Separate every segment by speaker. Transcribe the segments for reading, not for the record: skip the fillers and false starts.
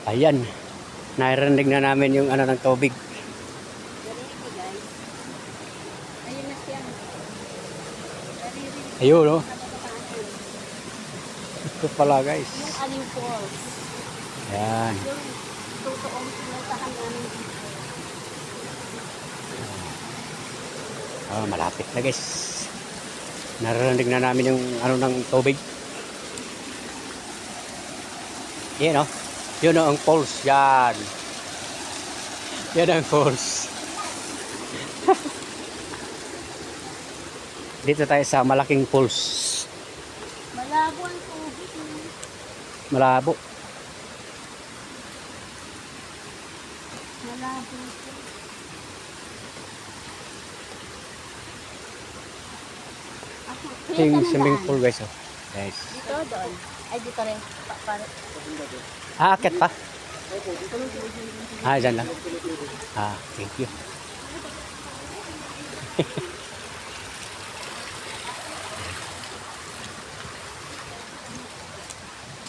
Speaker 1: Ayan. Narinig na namin yung ano ng tubig.
Speaker 2: Ayun na siya.
Speaker 1: Ayun, no? Ito pala, guys.
Speaker 2: Yung Aling Falls.
Speaker 1: Ayan.
Speaker 2: Yung totoong pinuntahan namin dito.
Speaker 1: Malapit na, guys. Narinig na namin yung ano ng tubig. Yan, no? Yun, no, ang falls. Yan. Yan ang falls. Dito tayo sa malaking falls.
Speaker 2: Malabo ang tubig.
Speaker 1: Malabo.
Speaker 2: Malabo.
Speaker 1: Ito yung swimming pool, guys. Oh. Guys.
Speaker 2: Dito, doon. Ay, dito rin.
Speaker 1: Akit pa? Dyan lang. Thank you.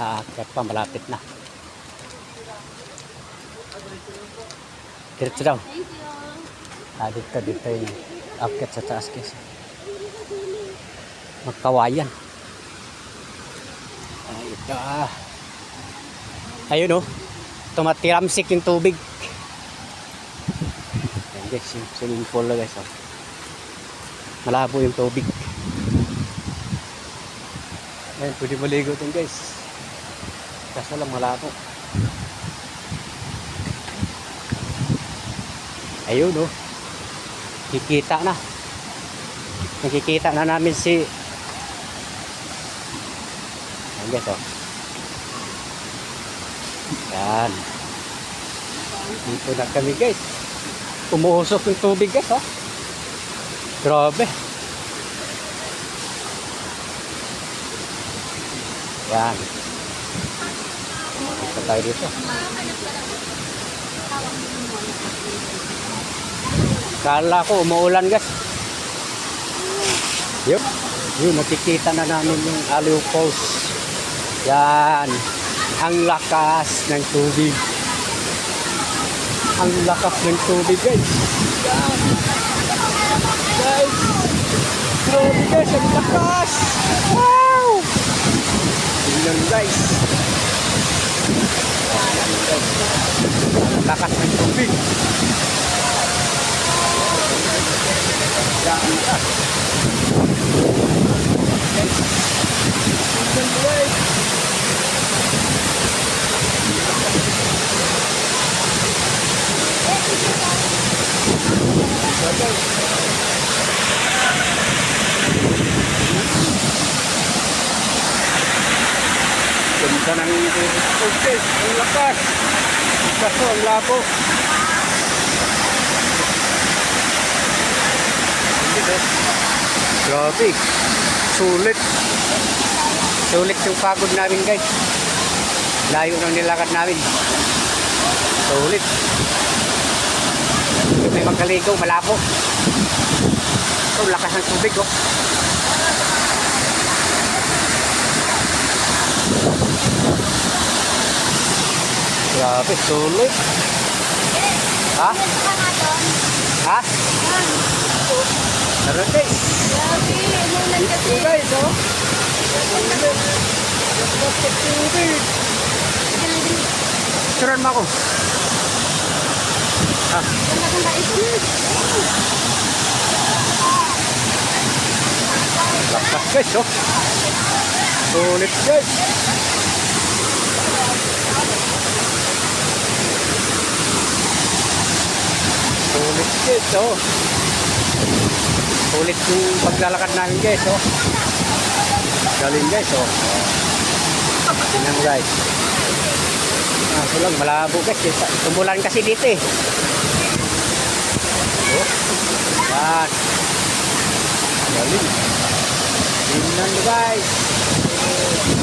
Speaker 1: Akit pa, malapit na. Diretso daw.
Speaker 2: Thank you.
Speaker 1: Dito yung akit sa taas, guys. Magkawayan. Ito. Ayun, oh. Tumatiramsik yung tubig. Ayan, guys, yung swimming pool na, guys. Oh. Malabo yung tubig. Ayan, pwede maligo ito, guys. Kaso lang malabo. Ayun, oh. Kikita na. Nakikita na namin si... Ayan, guys, oh. Yan. Dito na kami, guys. Umuusok yung tubig, guys, oh. Grabe. Yan. Dito tayo dito. Kala ko umuulan, guys. Yup. Yun, nakikita na namin yung Aliw Falls. Yan. Ang lakas ng tubig. Ang lakas ng tubig, guys. Yan. Guys. Grabe, guys. Ang lakas. Wow. Yan, guys. Ang lakas ng tubig. Yan. Yan, guys. Ganda ng tubig, ang lakas. Kaso ang labo. Grabe. Sulit. Sulit yung pagod namin, guys. Layo ng nilakad namin. Sulit. Yung may magkaligo, malabo. Ito, lakas ng tubig, oh. Grabe, sulit. Ha? Ha? Tara, guys.
Speaker 2: Grabe, umulan kasi.
Speaker 1: Ito, guys, oh. Tubig. Suran mo ako.
Speaker 2: Ganda-ganda ito na.
Speaker 1: Lakas, guys, oh. Sulit, guys. Sulit, guys, oh. Sulit yung paglalakad namin, guys, oh. Galing, guys, oh. Tingnan, guys. So lang, malabo, guys. Tumulan kasi dito, eh. Oh. Yan. Galing. Tingnan, guys.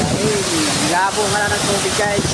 Speaker 1: Galing. Labo nga na ng tubig, guys.